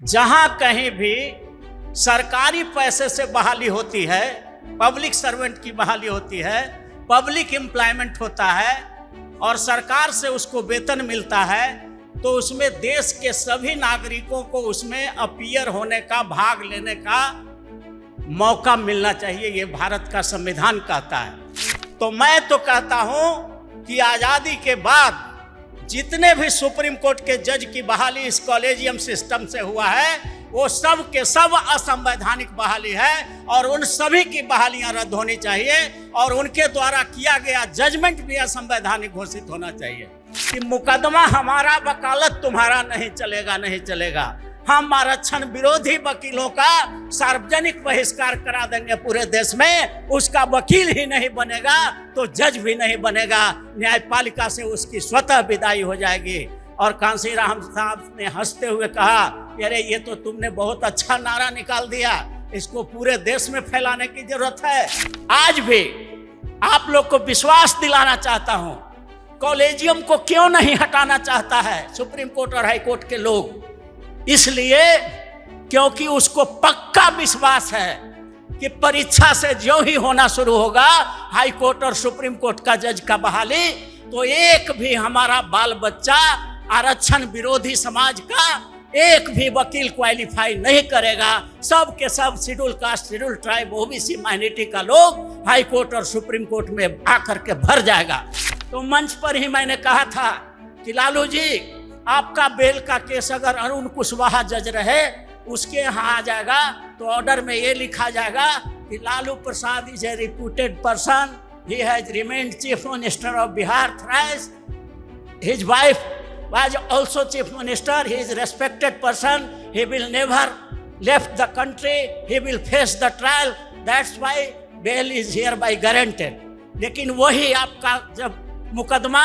जहां कहीं भी सरकारी पैसे से बहाली होती है, पब्लिक सर्वेंट की बहाली होती है, पब्लिक एम्प्लॉयमेंट होता है और सरकार से उसको वेतन मिलता है, तो उसमें देश के सभी नागरिकों को उसमें अपीयर होने का, भाग लेने का मौका मिलना चाहिए। ये भारत का संविधान कहता है। तो मैं तो कहता हूं कि आज़ादी के बाद जितने भी सुप्रीम कोर्ट के जज की बहाली इस कॉलेजियम सिस्टम से हुआ है, वो सब के सब असंवैधानिक बहाली है और उन सभी की बहालियां रद्द होनी चाहिए और उनके द्वारा किया गया जजमेंट भी असंवैधानिक घोषित होना चाहिए। कि मुकदमा हमारा, वकालत तुम्हारा नहीं चलेगा, नहीं चलेगा। हम आरक्षण विरोधी वकीलों का सार्वजनिक बहिष्कार करा देंगे पूरे देश में। उसका वकील ही नहीं बनेगा तो जज भी नहीं बनेगा, न्यायपालिका से उसकी स्वतः विदाई हो जाएगी। और कांशीराम साहब ने हंसते हुए कहा, अरे ये तो तुमने बहुत अच्छा नारा निकाल दिया, इसको पूरे देश में फैलाने की जरूरत है। आज भी आप लोग को विश्वास दिलाना चाहता हूं, कॉलेजियम को क्यों नहीं हटाना चाहता है सुप्रीम कोर्ट और हाई कोर्ट के लोग? इसलिए क्योंकि उसको पक्का विश्वास है कि परीक्षा से जो ही होना शुरू होगा हाई कोर्ट और सुप्रीम कोर्ट का जज का बहाली, तो एक भी हमारा बाल बच्चा आरक्षण विरोधी समाज का एक भी वकील क्वालिफाई नहीं करेगा। सब के सब schedule caste, schedule tribe, OBC minority का लोग हाई कोर्ट और सुप्रीम कोर्ट में आकर के भर जाएगा। तो मंच पर ही मैंने कहा था कि लालू जी, आपका बेल का केस अगर अरुण कुशवाहा जज रहे, उसके यहाँ आ जाएगा तो ऑर्डर में ये लिखा जाएगा कि Lalu Prasad is a reputed person, he has remained chief minister of Bihar thrice, his wife was also chief minister, he is respected person, he will never left the country, he will face the trial, that's why bail is hereby guaranteed। लेकिन वही आपका जब मुकदमा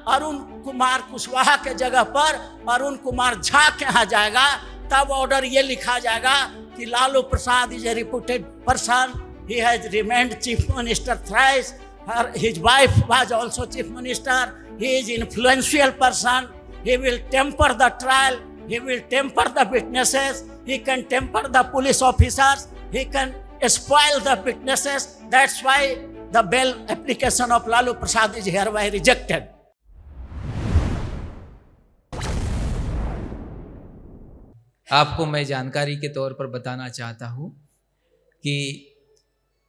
अरुण कुमार कुशवाहा के जगह पर अरुण कुमार झा के यहाँ जाएगा, तब ऑर्डर ये लिखा जाएगा कि Lalu Prasad is a reputed person, he has remained chief minister thrice, his wife was also chief minister, he is influential person, he will temper the trial, he will temper the witnesses, he can temper the police officers, he can spoil the witnesses, that's why the bail application of Lalu Prasad is hereby rejected। आपको मैं जानकारी के तौर पर बताना चाहता हूँ कि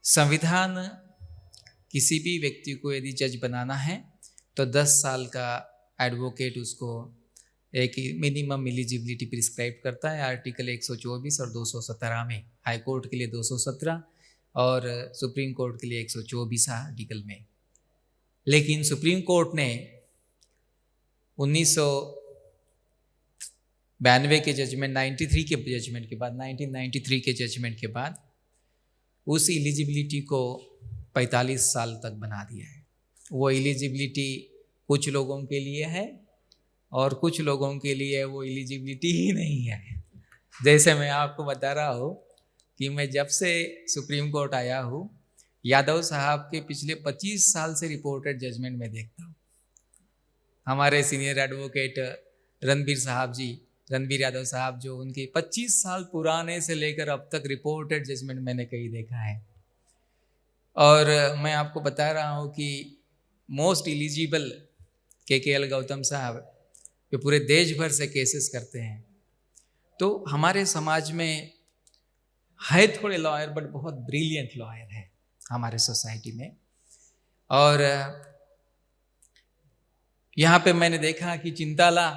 संविधान किसी भी व्यक्ति को यदि जज बनाना है तो 10 साल का एडवोकेट उसको एक मिनिमम एलिजिबिलिटी प्रिस्क्राइब करता है। आर्टिकल 124 और 217 में, हाई कोर्ट के लिए 217 और सुप्रीम कोर्ट के लिए 124 आर्टिकल में। लेकिन सुप्रीम कोर्ट ने 1992 के जजमेंट, 93 के जजमेंट के बाद, 1993 के जजमेंट के बाद उस एलिजिबिलिटी को 45 साल तक बना दिया है। वो एलिजिबिलिटी कुछ लोगों के लिए है और कुछ लोगों के लिए वो एलिजिबिलिटी ही नहीं है। जैसे मैं आपको बता रहा हूँ कि मैं जब से सुप्रीम कोर्ट आया हूँ, यादव साहब के पिछले 25 साल से रिपोर्टेड जजमेंट में देखता हूँ। हमारे सीनियर एडवोकेट रणबीर यादव साहब, जो उनके 25 साल पुराने से लेकर अब तक रिपोर्टेड जजमेंट मैंने कहीं देखा है। और मैं आपको बता रहा हूँ कि मोस्ट एलिजिबल KKL गौतम साहब जो पूरे देश भर से केसेस करते हैं। तो हमारे समाज में है थोड़े लॉयर, बट बहुत ब्रिलियंट लॉयर है हमारे सोसाइटी में। और यहाँ पे मैंने देखा कि चिंताला,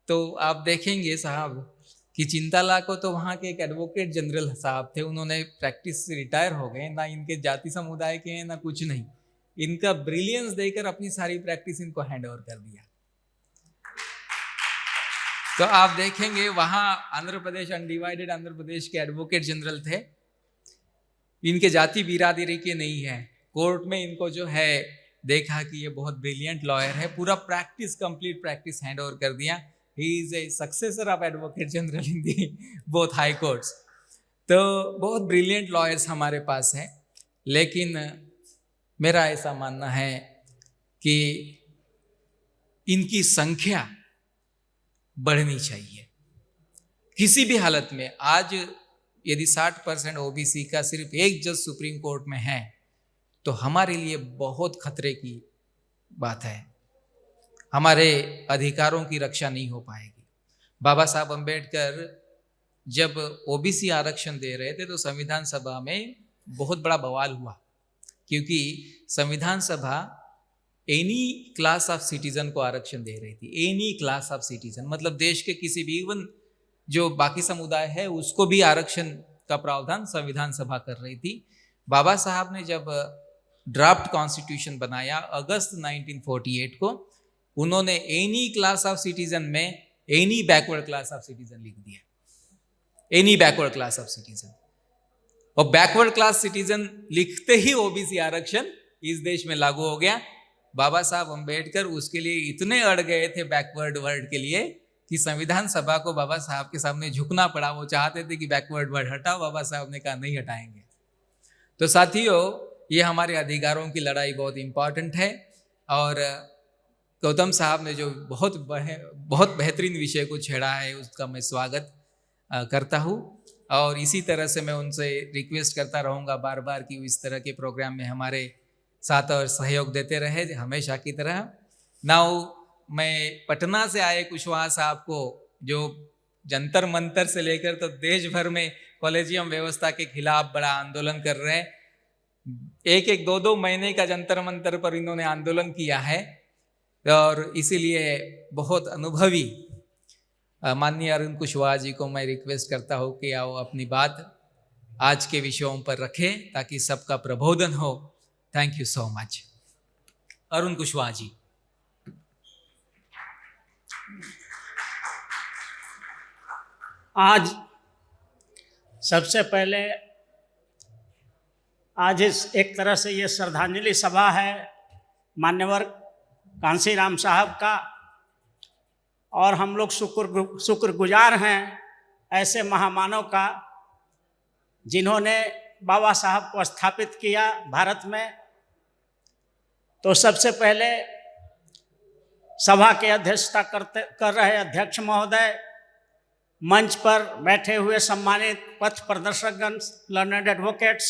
तो आप देखेंगे साहब कि चिंताला को तो वहाँ के एक एडवोकेट जनरल साहब थे, उन्होंने प्रैक्टिस से रिटायर हो गए, ना इनके जाति समुदाय के हैं ना कुछ नहीं। इनका ब्रिलियंस देकर अपनी सारी प्रैक्टिस इनको हैंड ओवर कर दिया। तो आप देखेंगे वहाँ आंध्र प्रदेश, अनडिवाइडेड आंध्र प्रदेश के एडवोकेट जनरल थे, इनके जाति बिरादरी के नहीं है। कोर्ट में इनको जो है देखा कि ये बहुत ब्रिलियंट लॉयर है, पूरा practice, complete practice hand over कर दिया। He is a successor of advocate general in the both high courts. तो बहुत ब्रिलियंट लॉयर्स हमारे पास हैं, लेकिन मेरा ऐसा मानना है कि इनकी संख्या बढ़नी चाहिए। किसी भी हालत में आज यदि 60% ओबीसी का सिर्फ एक जज सुप्रीम कोर्ट में है तो हमारे लिए बहुत खतरे की बात है, हमारे अधिकारों की रक्षा नहीं हो पाएगी। बाबा साहब अम्बेडकर जब ओबीसी आरक्षण दे रहे थे तो संविधान सभा में बहुत बड़ा बवाल हुआ, क्योंकि संविधान सभा एनी क्लास ऑफ सिटीजन को आरक्षण दे रही थी। एनी क्लास ऑफ सिटीजन मतलब देश के किसी भी, इवन जो बाकी समुदाय है उसको भी आरक्षण का प्रावधान संविधान सभा कर रही थी। बाबा साहब ने जब ड्राफ्ट कॉन्स्टिट्यूशन बनाया अगस्त 1948 को, उन्होंने एनी क्लास ऑफ सिटीजन में any backward class of citizen लिख दिया, any backward class of citizen. और बैकवर्ड क्लास सिटीजन लिखते ही ओबीसी आरक्षण इस देश में लागू हो गया। बाबा साहब अम्बेडकर उसके लिए इतने अड़ गए थे बैकवर्ड वर्ड के लिए कि संविधान सभा को बाबा साहब के सामने झुकना पड़ा। वो चाहते थे कि बैकवर्ड वर्ड हटाओ, बाबा साहब ने कहा नहीं हटाएंगे। तो साथियों, ये हमारे अधिकारों की लड़ाई बहुत इंपॉर्टेंट है और गौतम साहब ने जो बहुत बेहतरीन विषय को छेड़ा है उसका मैं स्वागत करता हूँ और इसी तरह से मैं उनसे रिक्वेस्ट करता रहूँगा बार बार कि इस तरह के प्रोग्राम में हमारे साथ और सहयोग देते रहे हमेशा की तरह। नाउ मैं पटना से आए कुशवाहा साहब को, जो जंतर मंतर से लेकर तो देश भर में कॉलेजियम व्यवस्था के खिलाफ बड़ा आंदोलन कर रहे हैं, एक 2 महीने का जंतर मंतर पर इन्होंने आंदोलन किया है और इसीलिए बहुत अनुभवी माननीय अरुण कुशवाहा जी को मैं रिक्वेस्ट करता हूँ कि आओ अपनी बात आज के विषयों पर रखें ताकि सबका प्रबोधन हो। Thank you so much. Arun Kushwaha ji. आज सबसे पहले आज एक तरह से ये श्रद्धांजलि सभा है मान्यवर कांसीराम साहब का, और हम लोग शुक्रगुजार हैं ऐसे महामानव का जिन्होंने बाबा साहब को स्थापित किया भारत में। तो सबसे पहले सभा की अध्यक्षता कर रहे अध्यक्ष महोदय, मंच पर बैठे हुए सम्मानित पथ प्रदर्शकगण, लर्नेड एडवोकेट्स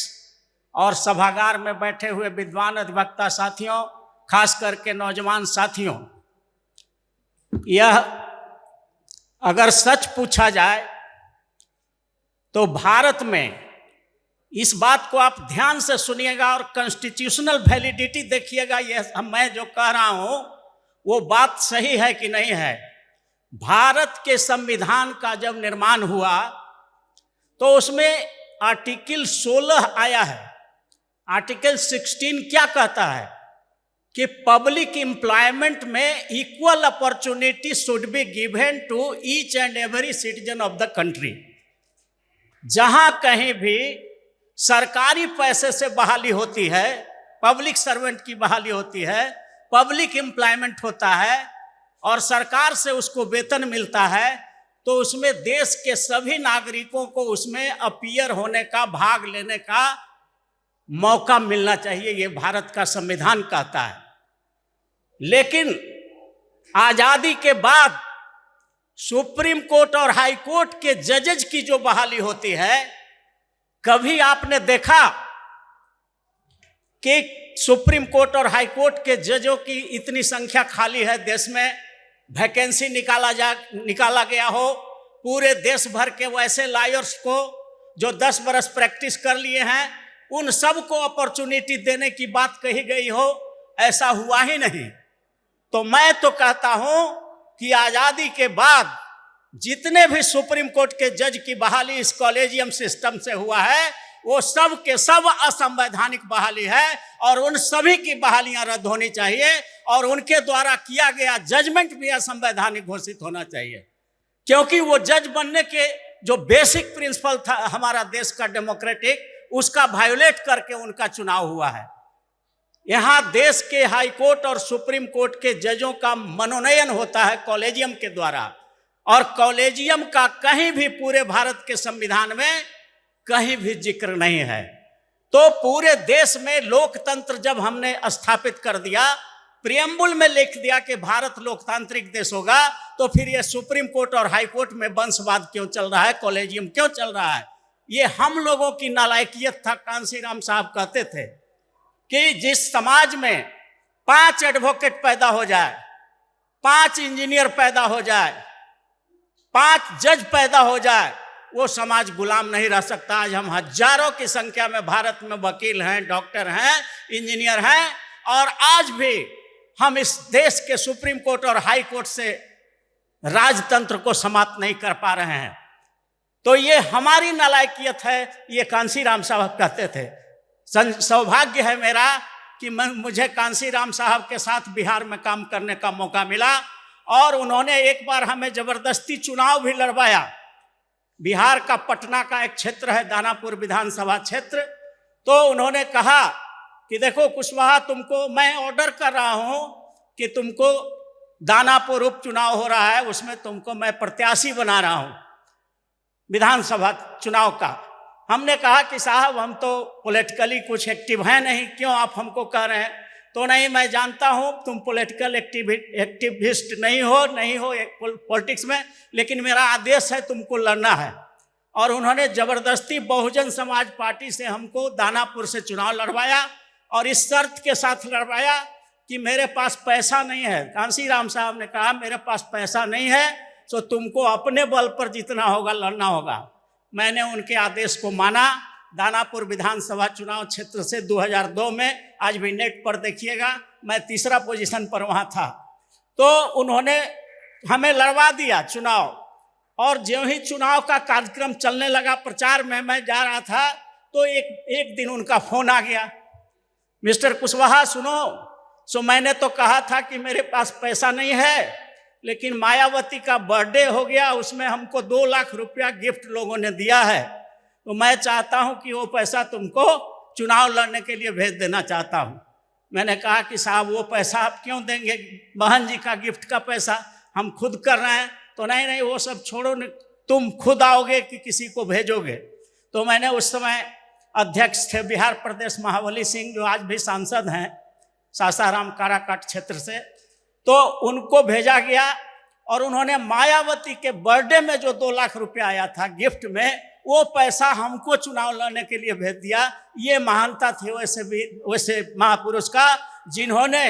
और सभागार में बैठे हुए विद्वान अधिवक्ता साथियों, खास करके नौजवान साथियों, यह अगर सच पूछा जाए तो भारत में, इस बात को आप ध्यान से सुनिएगा और कॉन्स्टिट्यूशनल वैलिडिटी देखिएगा, यह मैं जो कह रहा हूं वो बात सही है कि नहीं है। भारत के संविधान का जब निर्माण हुआ तो उसमें आर्टिकल 16 आया है। आर्टिकल 16 क्या कहता है कि पब्लिक एम्प्लॉयमेंट में equal opportunity should be given to each and every citizen of the country. जहां कहीं भी सरकारी पैसे से बहाली होती है, पब्लिक सर्वेंट की बहाली होती है, पब्लिक एम्प्लॉयमेंट होता है और सरकार से उसको वेतन मिलता है, तो उसमें देश के सभी नागरिकों को उसमें अपीयर होने का, भाग लेने का मौका मिलना चाहिए, ये भारत का संविधान कहता है। लेकिन आजादी के बाद सुप्रीम कोर्ट और हाई कोर्ट के जजेज की जो बहाली होती है, कभी आपने देखा कि सुप्रीम कोर्ट और हाई कोर्ट के जजों की इतनी संख्या खाली है देश में, वैकेंसी निकाला गया हो, पूरे देश भर के वैसे लॉयर्स को जो 10 बरस प्रैक्टिस कर लिए हैं उन सब को अपॉर्चुनिटी देने की बात कही गई हो, ऐसा हुआ ही नहीं। तो मैं तो कहता हूं कि आजादी के बाद जितने भी सुप्रीम कोर्ट के जज की बहाली इस कॉलेजियम सिस्टम से हुआ है, वो सब के सब असंवैधानिक बहाली है और उन सभी की बहालियां रद्द होनी चाहिए और उनके द्वारा किया गया जजमेंट भी असंवैधानिक घोषित होना चाहिए, क्योंकि वो जज बनने के जो बेसिक प्रिंसिपल था हमारा देश का डेमोक्रेटिक, उसका वायोलेट करके उनका चुनाव हुआ है। यहाँ देश के हाई कोर्ट और सुप्रीम कोर्ट के जजों का मनोनयन होता है कॉलेजियम के द्वारा, और कॉलेजियम का कहीं भी पूरे भारत के संविधान में कहीं भी जिक्र नहीं है। तो पूरे देश में लोकतंत्र जब हमने स्थापित कर दिया प्रियम्बुल में लिख दिया कि भारत लोकतांत्रिक देश होगा, तो फिर ये सुप्रीम कोर्ट और हाई कोर्ट में वंशवाद क्यों चल रहा है, कॉलेजियम क्यों चल रहा है? ये हम लोगों की नालायकियत था। कांसीराम साहब कहते थे कि जिस समाज में 5 एडवोकेट पैदा हो जाए, 5 इंजीनियर पैदा हो जाए, 5 जज पैदा हो जाए, वो समाज गुलाम नहीं रह सकता। आज हम हजारों की संख्या में भारत में वकील हैं, डॉक्टर हैं, इंजीनियर हैं, और आज भी हम इस देश के सुप्रीम कोर्ट और हाई कोर्ट से राजतंत्र को समाप्त नहीं कर पा रहे हैं। तो ये हमारी नालायकियत है, ये कांसीराम साहब कहते थे। सौभाग्य है मेरा कि मुझे कांसीराम साहब के साथ बिहार में काम करने का मौका मिला, और उन्होंने एक बार हमें जबरदस्ती चुनाव भी लड़वाया। बिहार का पटना का एक क्षेत्र है, दानापुर विधानसभा क्षेत्र। तो उन्होंने कहा कि देखो कुशवाहा, तुमको मैं ऑर्डर कर रहा हूं कि तुमको दानापुर उपचुनाव हो रहा है, उसमें तुमको मैं प्रत्याशी बना रहा हूं विधानसभा चुनाव का। हमने कहा कि साहब हम तो पॉलिटिकली कुछ एक्टिव हैं नहीं, क्यों आप हमको कह रहे हैं? तो नहीं, मैं जानता हूं तुम पॉलिटिकल एक्टिविस्ट नहीं हो पॉलिटिक्स में, लेकिन मेरा आदेश है तुमको लड़ना है। और उन्होंने जबरदस्ती बहुजन समाज पार्टी से हमको दानापुर से चुनाव लड़वाया, और इस शर्त के साथ लड़वाया कि मेरे पास पैसा नहीं है। कांसीराम साहब ने कहा मेरे पास पैसा नहीं है, तो तुमको अपने बल पर जितना होगा लड़ना होगा। मैंने उनके आदेश को माना। दानापुर विधानसभा चुनाव क्षेत्र से 2002 में, आज भी नेट पर देखिएगा, मैं 3रा पोजीशन पर वहाँ था। तो उन्होंने हमें लड़वा दिया चुनाव, और ज्यों ही चुनाव का कार्यक्रम चलने लगा, प्रचार में मैं जा रहा था, तो एक दिन उनका फोन आ गया, मिस्टर कुशवाहा सुनो, सो मैंने तो कहा था कि मेरे पास पैसा नहीं है, लेकिन मायावती का बर्थडे हो गया, उसमें हमको 2 लाख रुपया गिफ्ट लोगों ने दिया है, तो मैं चाहता हूं कि वो पैसा तुमको चुनाव लड़ने के लिए भेज देना चाहता हूं। मैंने कहा कि साहब वो पैसा आप क्यों देंगे, बहन जी का गिफ्ट का पैसा हम खुद कर रहे हैं। तो नहीं वो सब छोड़ो, तुम खुद आओगे कि किसी को भेजोगे? तो मैंने उस समय अध्यक्ष थे बिहार प्रदेश महाबली सिंह, जो आज भी सांसद हैं सासाराम काराकाट क्षेत्र से, तो उनको भेजा गया, और उन्होंने मायावती के बर्थडे में जो 2 लाख रुपया आया था गिफ्ट में, वो पैसा हमको चुनाव लड़ने के लिए भेज दिया। ये महानता थी वैसे महापुरुष का, जिन्होंने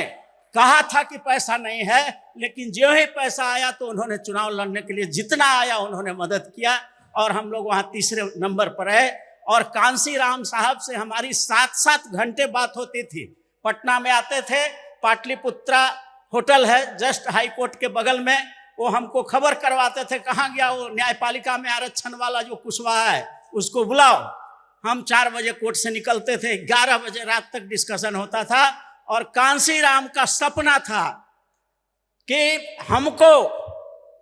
कहा था कि पैसा नहीं है, लेकिन जो ही पैसा आया तो उन्होंने चुनाव लड़ने के लिए जितना आया उन्होंने मदद किया, और हम लोग वहाँ 3रे नंबर पर रहे। और कांसीराम साहब से हमारी 7-7 घंटे बात होती थी। पटना में आते थे, पाटलिपुत्रा होटल है जस्ट हाई कोर्ट के बगल में, वो हमको खबर करवाते थे कहाँ गया वो न्यायपालिका में आरक्षण वाला जो कुशवाहा है, उसको बुलाओ। हम 4 बजे कोर्ट से निकलते थे, 11 बजे रात तक डिस्कशन होता था। और कांसीराम का सपना था कि हमको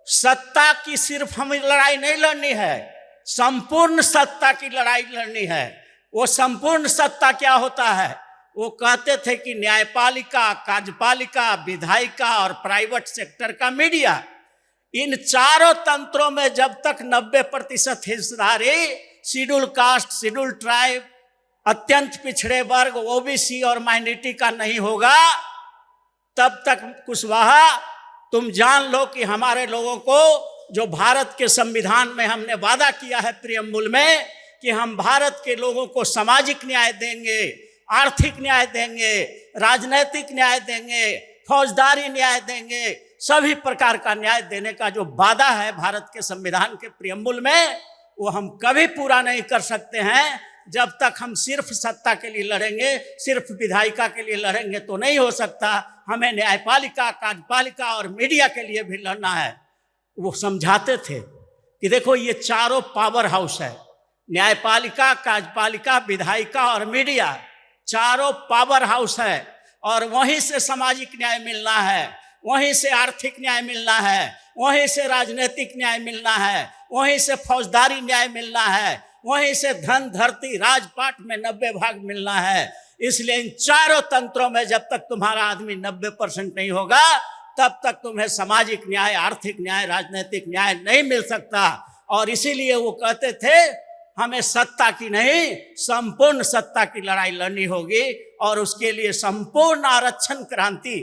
सत्ता की सिर्फ हमें लड़ाई नहीं लड़नी है, संपूर्ण सत्ता की लड़ाई लड़नी है। वो संपूर्ण सत्ता क्या होता है? वो कहते थे कि न्यायपालिका, कार्यपालिका, विधायिका और प्राइवेट सेक्टर का मीडिया, इन चारों तंत्रों में जब तक 90% हिस्सेदारी शेड्यूल कास्ट, शेड्यूल ट्राइब, अत्यंत पिछड़े वर्ग, ओबीसी और माइनॉरिटी का नहीं होगा, तब तक कुशवाहा तुम जान लो कि हमारे लोगों को, जो भारत के संविधान में हमने वादा किया है प्रियम्बुल में कि हम भारत के लोगों को सामाजिक न्याय देंगे, आर्थिक न्याय देंगे, राजनैतिक न्याय देंगे, फौजदारी न्याय देंगे, सभी प्रकार का न्याय देने का जो वादा है भारत के संविधान के प्रियम्बुल में, वो हम कभी पूरा नहीं कर सकते हैं जब तक हम सिर्फ सत्ता के लिए लड़ेंगे, सिर्फ विधायिका के लिए लड़ेंगे तो नहीं हो सकता। हमें न्यायपालिका, कार्यपालिका और मीडिया के लिए भी लड़ना है। वो समझाते थे कि देखो ये चारों पावर हाउस है, न्यायपालिका, कार्यपालिका, विधायिका और मीडिया, चारों पावर हाउस है, और वहीं से सामाजिक न्याय मिलना है, वहीं से आर्थिक न्याय मिलना है, वहीं से राजनीतिक न्याय मिलना है, वहीं से फौजदारी न्याय मिलना है, वहीं से धन, धरती, राजपाट में 90 भाग मिलना है। इसलिए इन चारों तंत्रों में जब तक तुम्हारा आदमी 90% नहीं होगा, तब तक तुम्हें सामाजिक न्याय, आर्थिक न्याय, राजनीतिक न्याय नहीं मिल सकता। और इसीलिए वो कहते थे हमें सत्ता की नहीं, संपूर्ण सत्ता की लड़ाई लड़नी होगी, और उसके लिए संपूर्ण आरक्षण क्रांति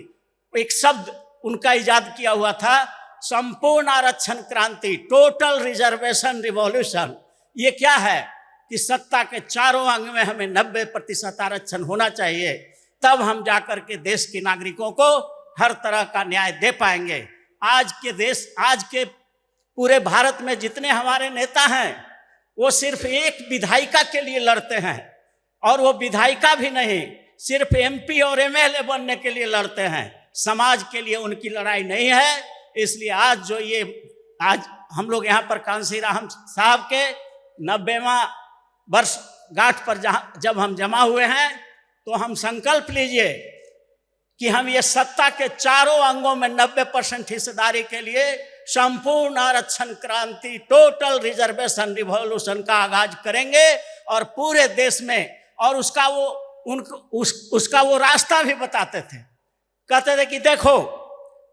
एक शब्द उनका इजाद किया हुआ था, संपूर्ण आरक्षण क्रांति, टोटल रिजर्वेशन रिवॉल्यूशन। ये क्या है कि सत्ता के चारों अंग में हमें 90% आरक्षण होना चाहिए, तब हम जाकर के देश के नागरिकों को हर तरह का न्याय दे पाएंगे। आज के पूरे भारत में जितने हमारे नेता हैं वो सिर्फ एक विधायिका के लिए लड़ते हैं, और वो विधायिका भी नहीं, सिर्फ MP और MLA बनने के लिए लड़ते हैं। समाज के लिए उनकी लड़ाई नहीं है। इसलिए आज हम लोग यहाँ पर कांशीराम साहब के 90वां वर्षगांठ पर जब हम जमा हुए हैं, तो हम संकल्प लीजिए कि हम ये सत्ता के चारों अंगों में 90% हिस्सेदारी के लिए संपूर्ण आरक्षण क्रांति, टोटल रिजर्वेशन रिवॉल्यूशन का आगाज करेंगे, और पूरे देश में, और उसका वो रास्ता भी बताते थे। कहते थे कि देखो,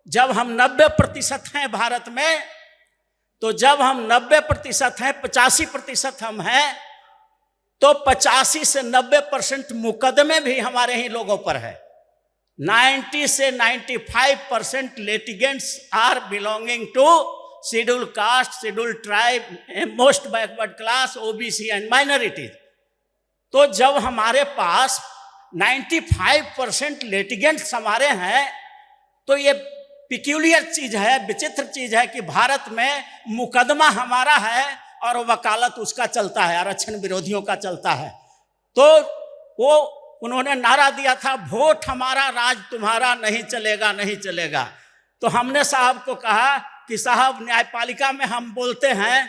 जब हम 90% हैं भारत में, तो जब हम 90% हैं, 85% हम हैं, तो 85 से 90% मुकदमे भी हमारे ही लोगों पर है। 90 से 95% litigants are belonging to scheduled caste, scheduled tribe, most backward class, OBC and minorities। तो जब हमारे पास 95% litigants हमारे हैं, तो ये पिक्यूलियर चीज है, विचित्र चीज है कि भारत में मुकदमा हमारा है और वकालत उसका चलता है, आरक्षण विरोधियों का चलता है। तो वो उन्होंने नारा दिया था, वोट हमारा राज तुम्हारा, नहीं चलेगा नहीं चलेगा। तो हमने साहब को कहा कि साहब, न्यायपालिका में हम बोलते हैं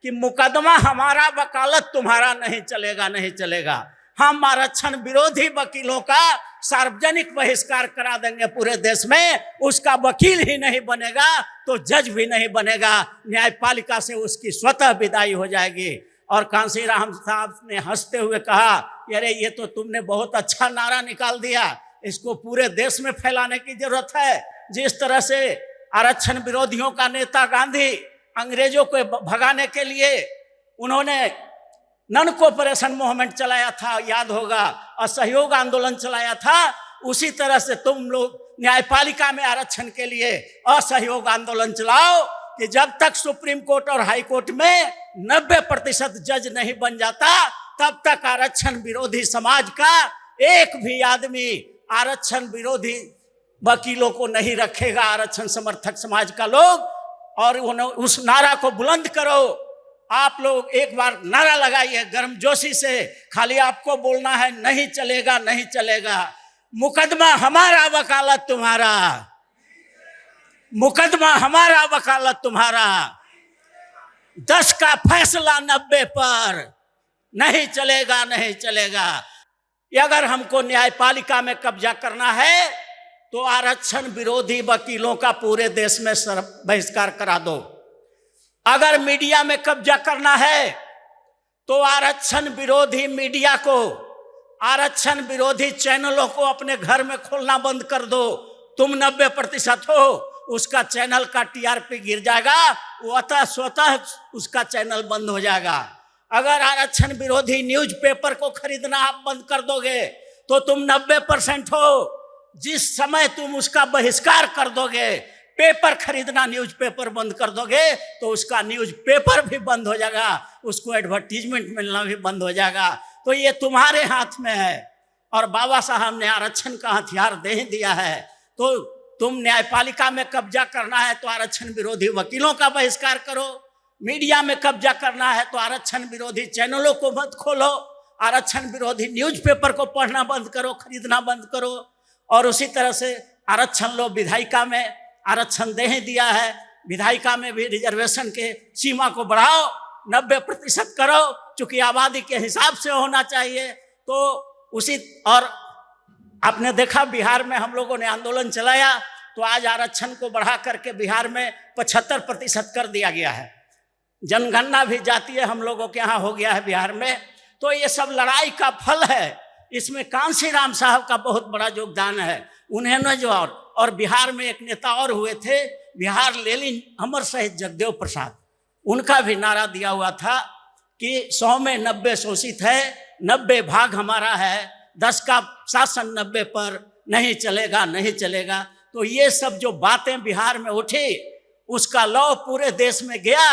कि मुकदमा हमारा, वकालत तुम्हारा, नहीं चलेगा नहीं चलेगा। हम आरक्षण विरोधी वकीलों का सार्वजनिक बहिष्कार करा देंगे पूरे देश में। उसका वकील ही नहीं बनेगा तो जज भी नहीं बनेगा, न्यायपालिका से उसकी स्वतः विदाई हो जाएगी। और कांशीराम साहब ने हंसते हुए कहा, अरे ये तो तुमने बहुत अच्छा नारा निकाल दिया, इसको पूरे देश में फैलाने की जरूरत है। जिस तरह से आरक्षण विरोधियों का नेता गांधी अंग्रेजों को भगाने के लिए उन्होंने नॉन कोऑपरेशन मूवमेंट चलाया था, याद होगा, असहयोग आंदोलन चलाया था, उसी तरह से तुम लोग न्यायपालिका में आरक्षण के लिए असहयोग आंदोलन चलाओ कि जब तक सुप्रीम कोर्ट और हाई कोर्ट में 90% जज नहीं बन जाता, तब तक आरक्षण विरोधी समाज का एक भी आदमी आरक्षण विरोधी वकीलों को नहीं रखेगा, आरक्षण समर्थक समाज का लोग। और उस नारा को बुलंद करो। आप लोग एक बार नारा लगाइए गर्मजोशी से, खाली आपको बोलना है, नहीं चलेगा नहीं चलेगा। मुकदमा हमारा, वकालत तुम्हारा, मुकदमा हमारा, वकालत तुम्हारा। 10 का फैसला 90 पर, नहीं चलेगा नहीं चलेगा। अगर हमको न्यायपालिका में कब्जा करना है तो आरक्षण विरोधी वकीलों का पूरे देश में बहिष्कार करा दो। अगर मीडिया में कब्जा करना है तो आरक्षण विरोधी मीडिया को, आरक्षण विरोधी चैनलों को अपने घर में खोलना बंद कर दो। तुम 90% हो, उसका चैनल का TRP गिर जाएगा, वो स्वतः उसका चैनल बंद हो जाएगा। अगर आरक्षण विरोधी न्यूज़पेपर को खरीदना आप बंद कर दोगे तो तुम 90% हो। जिस समय तुम उसका बहिष्कार कर दोगे, पेपर खरीदना, न्यूज़पेपर बंद कर दोगे, तो उसका न्यूज़पेपर भी बंद हो जाएगा, उसको एडवर्टीजमेंट मिलना भी बंद हो जाएगा। तो ये तुम्हारे हाथ में है, और बाबा साहब ने आरक्षण का हथियार दे दिया है। तो तुम न्यायपालिका में कब्जा करना है तो आरक्षण विरोधी वकीलों का बहिष्कार करो, मीडिया में कब्जा करना है तो आरक्षण विरोधी चैनलों को मत खोलो, आरक्षण विरोधी न्यूज़पेपर को पढ़ना बंद करो, खरीदना बंद करो। और उसी तरह से आरक्षण लो, विधायिका में आरक्षण दे ही दिया है, विधायिका में भी रिजर्वेशन के सीमा को बढ़ाओ, 90% करो, चूंकि आबादी के हिसाब से होना चाहिए। तो उसी, और आपने देखा बिहार में हम लोगों ने आंदोलन चलाया तो आज आरक्षण को बढ़ा करके बिहार में 75% कर दिया गया है। जनगणना भी जातीय हम लोगों के यहाँ हो गया है बिहार में। तो ये सब लड़ाई का फल है, इसमें कांशीराम साहब का बहुत बड़ा योगदान है। उन्होंने जो, और बिहार में एक नेता और हुए थे, बिहार लेलिन अमर शहीद जगदेव प्रसाद, उनका भी नारा दिया हुआ था कि 100 में 90 शोषित है, 90 भाग हमारा है, 10 का शासन 90 पर, नहीं चलेगा नहीं चलेगा। तो ये सब जो बातें बिहार में उठी उसका लौ पूरे देश में गया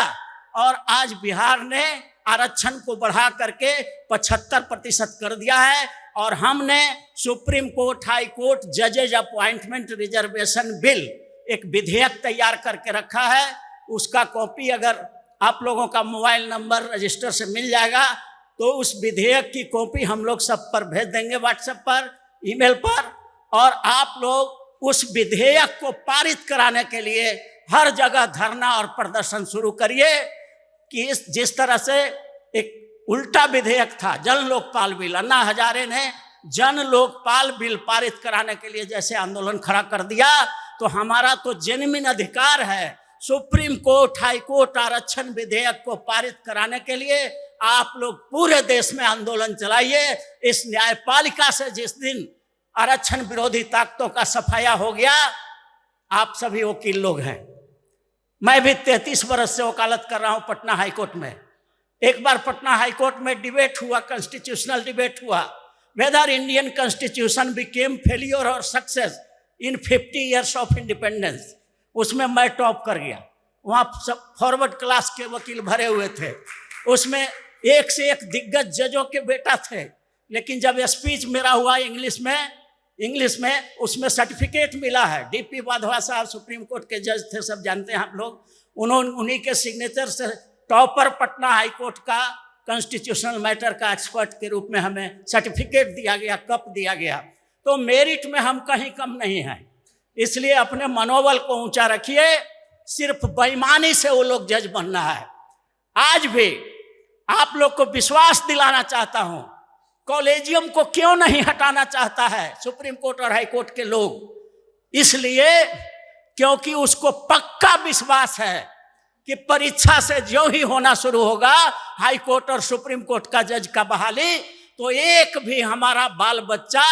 और आज बिहार ने आरक्षण को बढ़ा करके 75% कर दिया है। और हमने सुप्रीम कोर्ट, हाई कोर्ट जजेज अपॉइंटमेंट रिजर्वेशन बिल एक विधेयक तैयार करके रखा है। उसका कॉपी अगर आप लोगों का मोबाइल नंबर रजिस्टर से मिल जाएगा तो उस विधेयक की कॉपी हम लोग सब पर भेज देंगे, व्हाट्सएप पर, ईमेल पर। और आप लोग उस विधेयक को पारित कराने के लिए हर जगह धरना और प्रदर्शन शुरू करिए कि जिस तरह से एक उल्टा विधेयक था जन लोकपाल बिल, अन्ना हजारे ने जन लोकपाल बिल पारित कराने के लिए जैसे आंदोलन खड़ा कर दिया, तो हमारा तो जेन्युइन अधिकार है सुप्रीम कोर्ट, हाई कोर्ट आरक्षण विधेयक को पारित कराने के लिए आप लोग पूरे देश में आंदोलन चलाइए। इस न्यायपालिका से जिस दिन आरक्षण विरोधी ताकतों का सफाया हो गया, आप सभी वकील लोग हैं, मैं भी 33 वर्ष से वकालत कर रहा हूं पटना हाई कोर्ट में। एक बार पटना हाई कोर्ट में डिबेट हुआ, कॉन्स्टिट्यूशनल डिबेट हुआ, whether Indian constitution became failure और success in 50 years of independence. उसमें मैं टॉप कर गया। वहाँ सब फॉरवर्ड क्लास के वकील भरे हुए थे, उसमें एक से एक दिग्गज जजों के बेटा थे। लेकिन जब स्पीच मेरा हुआ इंग्लिश में उसमें सर्टिफिकेट मिला है। डीपी वाधवा साहब सुप्रीम कोर्ट के जज थे, सब जानते हैं आप लोग, उन्हीं के सिग्नेचर से टॉपर पटना हाई कोर्ट का कॉन्स्टिट्यूशनल मैटर का एक्सपर्ट के रूप में हमें सर्टिफिकेट दिया गया, कप दिया गया। तो मेरिट में हम कहीं कम नहीं हैं, इसलिए अपने मनोबल को ऊंचा रखिए। सिर्फ बेईमानी से वो लोग जज बनना है। आज भी आप लोग को विश्वास दिलाना चाहता हूं, कॉलेजियम को क्यों नहीं हटाना चाहता है सुप्रीम कोर्ट और हाई कोर्ट के लोग? इसलिए क्योंकि उसको पक्का विश्वास है कि परीक्षा से जो ही होना शुरू होगा हाई कोर्ट और सुप्रीम कोर्ट का जज का बहाली, तो एक भी हमारा बाल बच्चा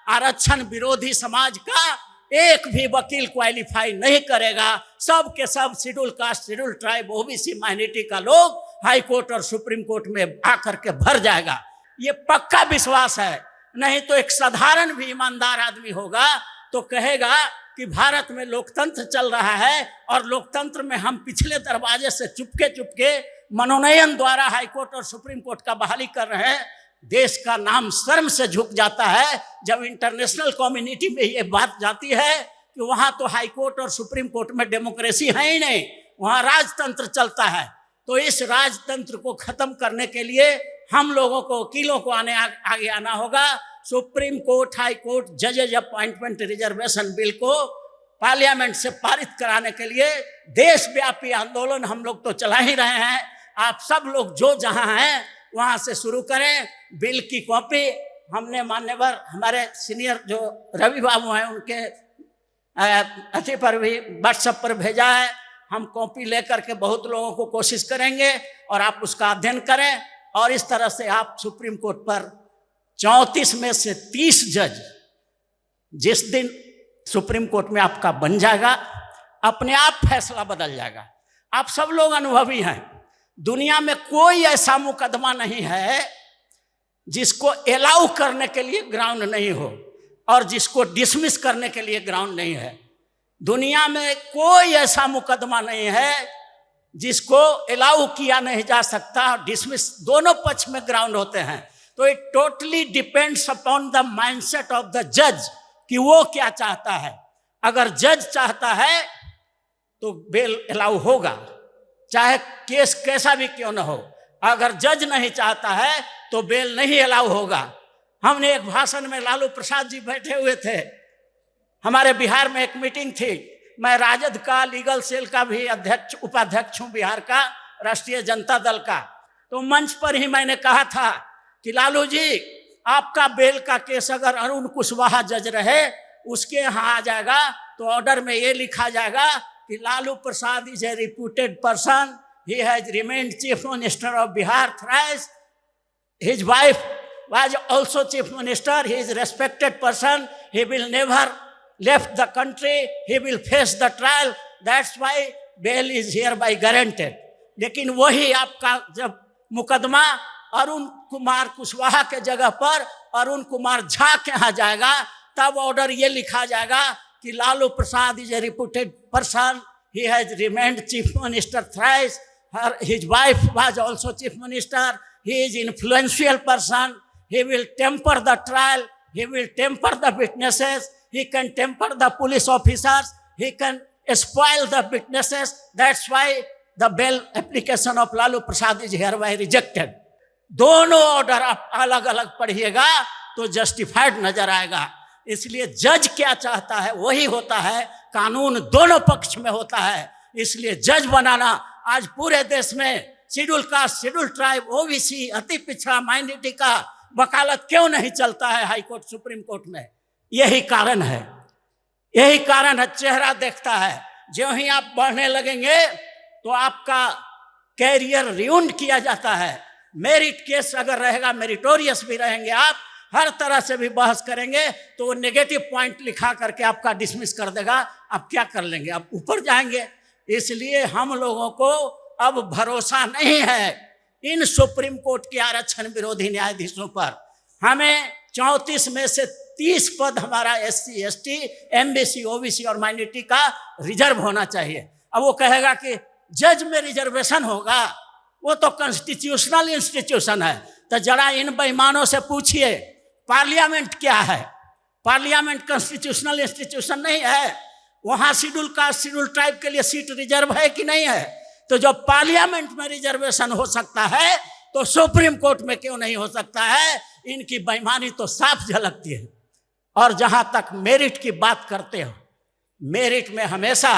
आरक्षण विरोधी समाज का एक भी वकील क्वालिफाई नहीं करेगा। सब के सब schedule caste, schedule tribe, OBC minority का लोग हाई कोर्ट और सुप्रीम कोर्ट में आकर के भर जाएगा, ये पक्का विश्वास है। नहीं तो एक साधारण भी ईमानदार आदमी होगा तो कहेगा कि भारत में लोकतंत्र चल रहा है और लोकतंत्र में हम पिछले दरवाजे से चुपके मनोनयन द्वारा हाई कोर्ट और सुप्रीम कोर्ट का बहाली कर रहे हैं। देश का नाम शर्म से झुक जाता है जब इंटरनेशनल कम्युनिटी में ये बात जाती है कि वहाँ तो हाई कोर्ट और सुप्रीम कोर्ट में डेमोक्रेसी है ही नहीं, वहाँ राजतंत्र चलता है। तो इस राजतंत्र को खत्म करने के लिए हम लोगों को, वकीलों को आगे आना होगा। सुप्रीम कोर्ट, हाई कोर्ट जजेज अपॉइंटमेंट रिजर्वेशन बिल को पार्लियामेंट से पारित कराने के लिए देशव्यापी आंदोलन हम लोग तो चला ही रहे हैं। आप सब लोग जो जहां हैं वहां से शुरू करें। बिल की कॉपी हमने मान्यवर हमारे सीनियर जो रवि बाबू हैं उनके अथी पर भी व्हाट्सएप पर भेजा है। हम कॉपी लेकर के बहुत लोगों को कोशिश करेंगे और आप उसका अध्ययन करें। और इस तरह से आप सुप्रीम कोर्ट पर 34 में से 30 जज जिस दिन सुप्रीम कोर्ट में आपका बन जाएगा, अपने आप फैसला बदल जाएगा। आप सब लोग अनुभवी हैं, दुनिया में कोई ऐसा मुकदमा नहीं है जिसको अलाउ करने के लिए ग्राउंड नहीं हो और जिसको डिसमिस करने के लिए ग्राउंड नहीं है। दुनिया में कोई ऐसा मुकदमा नहीं है जिसको अलाउ किया नहीं जा सकता, डिसमिस दोनों पक्ष में ग्राउंड होते हैं। तो it totally depends upon the mindset of the जज कि वो क्या चाहता है। अगर जज चाहता है तो बेल अलाउ होगा, चाहे केस कैसा भी क्यों ना हो। अगर जज नहीं चाहता है तो बेल नहीं अलाउ होगा। हमने एक भाषण में लालू प्रसाद जी बैठे हुए थे, हमारे बिहार में एक मीटिंग थी। मैं राजद का लीगल सेल का भी अध्यक्ष उपाध्यक्ष हूँ, बिहार का राष्ट्रीय जनता दल का। तो मंच पर ही मैंने कहा था कि लालू जी, आपका बेल का केस अगर अरुण कुशवाहा जज रहे उसके यहाँ आ जाएगा तो ऑर्डर में ये लिखा जाएगा कि Lalu Prasad is a reputed person, he has remained chief minister of Bihar thrice, his wife was also chief minister, he is a respected person, he will never left the country, he will face the trial, that's why bail is hereby guaranteed। लेकिन वही आपका जब मुकदमा अरुण कुमार कुशवाहा के जगह पर अरुण कुमार झा के यहाँ जाएगा तब ऑर्डर ये लिखा जाएगा कि Lalu Prasad is a reputed person, he has remained chief minister thrice, his wife was also chief minister, he is influential person, he will temper the trial, he will temper the witnesses, he can temper the police officers, he can spoil the witnesses. That's why the bail application of Lalu Prasad is hereby rejected. दोनों order आप अलग अलग पढ़िएगा तो justified नजर आएगा। इसलिए जज क्या चाहता है वही होता है, कानून दोनों पक्ष में होता है। इसलिए जज बनाना आज पूरे देश में schedule caste, schedule tribe, OBC, अति पिछड़ा, माइनॉरिटी का वकालत क्यों नहीं चलता है हाई कोर्ट, सुप्रीम कोर्ट में? यही कारण है, यही कारण है। चेहरा देखता है, जो ही आप बढ़ने लगेंगे तो आपका कैरियर रियूंड किया जाता है। मेरिट केस अगर रहेगा, मेरिटोरियस भी रहेंगे, आप हर तरह से भी बहस करेंगे तो वो नेगेटिव पॉइंट लिखा करके आपका डिसमिस कर देगा। आप क्या कर लेंगे? आप ऊपर जाएंगे। इसलिए हम लोगों को अब भरोसा नहीं है इन सुप्रीम कोर्ट के आरक्षण विरोधी न्यायाधीशों पर। हमें 34 में से 30 पद हमारा SC, ST, MBC, OBC और माइनॉरिटी का रिजर्व होना चाहिए। अब वो कहेगा कि जज में रिजर्वेशन होगा, वो तो कॉन्स्टिट्यूशनल इंस्टीट्यूशन है। तो जरा इन बेईमानों से पूछिए पार्लियामेंट क्या है? पार्लियामेंट कॉन्स्टिट्यूशनल इंस्टीट्यूशन नहीं है। वहाँ शेड्यूल कास्ट, शेड्यूल ट्राइब के लिए सीट रिजर्व है कि नहीं है? तो जब पार्लियामेंट में रिजर्वेशन हो सकता है तो सुप्रीम कोर्ट में क्यों नहीं हो सकता है? इनकी बेईमानी तो साफ झलकती है। और जहाँ तक मेरिट की बात करते हो, मेरिट में हमेशा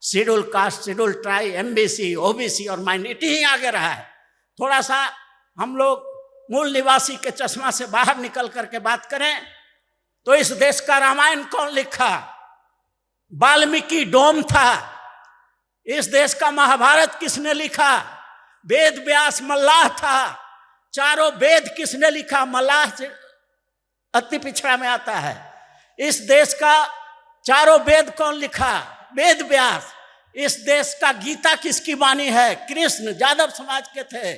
schedule caste, schedule tribe, MBC, OBC और माइनॉरिटी ही आगे रहा है। थोड़ा सा हम लोग मूल निवासी के चश्मा से बाहर निकल करके बात करें तो इस देश का रामायण कौन लिखा? वाल्मीकि डोम था। इस देश का महाभारत किसने लिखा? वेद व्यास मल्लाह था। चारों वेद किसने लिखा? मल्लाह अति पिछड़ा में आता है। इस देश का चारों वेद कौन लिखा? वेद व्यास। इस देश का गीता किसकी वाणी है? कृष्ण, यादव समाज के थे।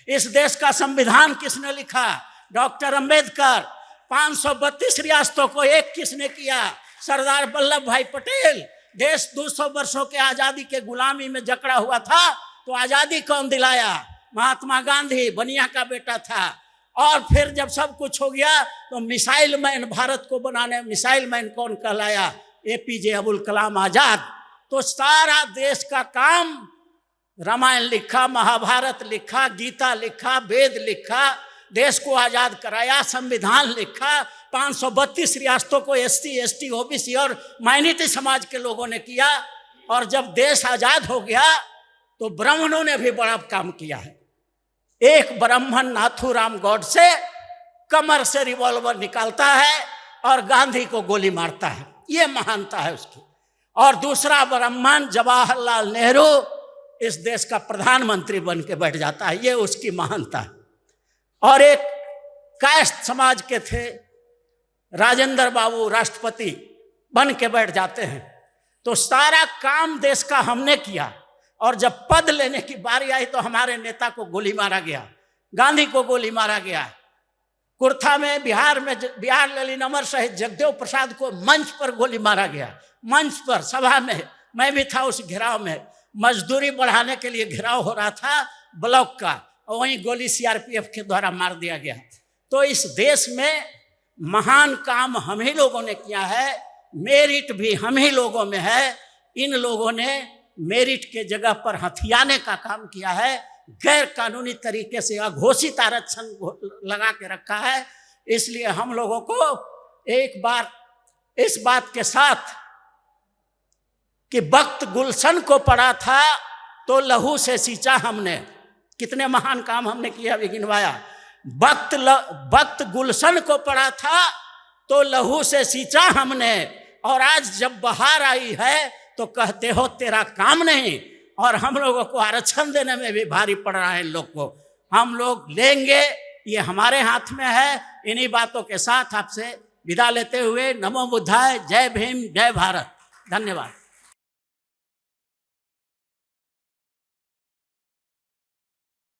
इस देश का संविधान किसने लिखा? डॉक्टर अंबेडकर। 532 रियासतों को एक किसने किया? सरदार वल्लभ भाई पटेल। देश 200 वर्षों के आज़ादी के गुलामी में जकड़ा हुआ था तो आज़ादी कौन दिलाया? महात्मा गांधी, बनिया का बेटा था। और फिर जब सब कुछ हो गया तो मिसाइल मैन भारत को बनाने मिसाइल मैन कौन कहलाया? APJ अबुल कलाम आजाद। तो सारा देश का काम, रामायण लिखा, महाभारत लिखा, गीता लिखा, वेद लिखा, देश को आज़ाद कराया, संविधान लिखा, 532 रियासतों को SC, ST, OBC और माइनॉरिटी समाज के लोगों ने किया। और जब देश आज़ाद हो गया तो ब्राह्मणों ने भी बड़ा काम किया है। एक ब्राह्मण नाथूराम गॉडसे कमर से रिवॉल्वर निकालता है और गांधी को गोली मारता है, ये महानता है उसकी। और दूसरा ब्राह्मण जवाहरलाल नेहरू इस देश का प्रधानमंत्री बन के बैठ जाता है, ये उसकी महानता है। और एक कायस्थ समाज के थे राजेंद्र बाबू, राष्ट्रपति बन के बैठ जाते हैं। तो सारा काम देश का हमने किया। और जब पद लेने की बारी आई तो हमारे नेता को गोली मारा गया, गांधी को गोली मारा गया। कुर्था में बिहार ललित अमर सहित जगदेव प्रसाद को मंच पर गोली मारा गया, मंच पर, सभा में। मैं भी था उस घेराव में। मजदूरी बढ़ाने के लिए घेराव हो रहा था ब्लॉक का, और वहीं गोली CRPF के द्वारा मार दिया गया। तो इस देश में महान काम हम ही लोगों ने किया है, मेरिट भी हम ही लोगों में है। इन लोगों ने मेरिट के जगह पर हथियाने का काम किया है, गैर कानूनी तरीके से अघोषित आरक्षण लगा के रखा है। इसलिए हम लोगों को एक बार इस बात के साथ कि वक्त गुलशन को पड़ा था तो लहू से सींचा हमने, कितने महान काम हमने किया, अभी गिनवाया। वक्त गुलशन को पड़ा था तो लहू से सींचा हमने, और आज जब बहार आई है तो कहते हो तेरा काम नहीं। और हम लोगों को आरक्षण देने में भी भारी पड़ रहा है इन लोग को। हम लोग लेंगे, ये हमारे हाथ में है। इन्हीं बातों के साथ आपसे विदा लेते हुए नमो बुद्धाय, जय भीम, जय भारत, धन्यवाद।